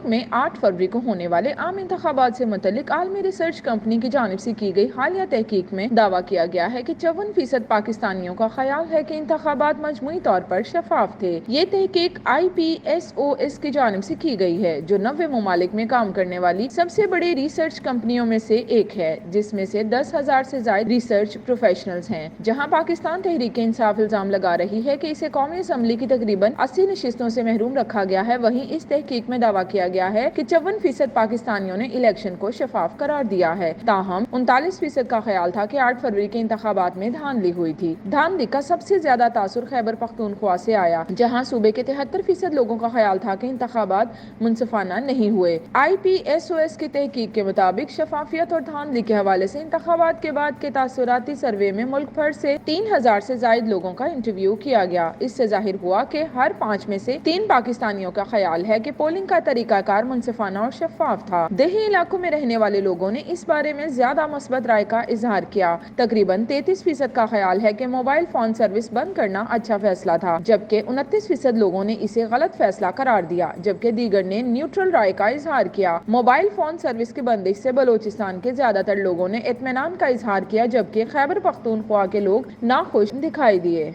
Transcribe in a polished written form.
ملک میں 8 فروری کو ہونے والے عام انتخابات سے متعلق عالمی ریسرچ کمپنی کی جانب سے کی گئی حالیہ تحقیق میں دعویٰ کیا گیا ہے کہ 54% پاکستانیوں کا خیال ہے کہ انتخابات مجموعی طور پر شفاف تھے۔ یہ تحقیق IPSOS کی جانب سے کی گئی ہے، جو 90 ممالک میں کام کرنے والی سب سے بڑی ریسرچ کمپنیوں میں سے ایک ہے، جس میں سے 10,000 سے زائد ریسرچ پروفیشنلز ہیں۔ جہاں پاکستان تحریک انصاف الزام لگا رہی ہے کہ اسے قومی اسمبلی کی تقریباً 80 نشستوں سے محروم رکھا گیا ہے، وہیں اس تحقیق میں دعویٰ کیا گیا ہے کہ 54% پاکستانیوں نے الیکشن کو شفاف قرار دیا ہے۔ تاہم 39% کا خیال تھا کہ 8 فروری کے انتخابات میں دھاندلی ہوئی تھی۔ دھاندلی کا سب سے زیادہ تاثر خیبر پختونخوا سے آیا، جہاں صوبے کے 73% لوگوں کا خیال تھا کہ انتخابات منصفانہ نہیں ہوئے۔ IPSOS کی تحقیق کے مطابق شفافیت اور دھاندلی کے حوالے سے انتخابات کے بعد کے تاثراتی سروے میں ملک بھر سے 3,000 سے زائد لوگوں کا انٹرویو کیا گیا۔ اس سے ظاہر ہوا کہ ہر 5 میں سے 3 پاکستانیوں کا خیال ہے کہ پولنگ کا طریقہ کار منصفانہ اور شفاف تھا۔ دیہی علاقوں میں رہنے والے لوگوں نے اس بارے میں زیادہ مثبت رائے کا اظہار کیا۔ تقریباً 33% کا خیال ہے کہ موبائل فون سروس بند کرنا اچھا فیصلہ تھا، جبکہ 29% لوگوں نے اسے غلط فیصلہ قرار دیا، جبکہ دیگر نے نیوٹرل رائے کا اظہار کیا۔ موبائل فون سروس کی بندش سے بلوچستان کے زیادہ تر لوگوں نے اطمینان کا اظہار کیا، جبکہ خیبر پختونخوا کے لوگ ناخوش دکھائی دیے۔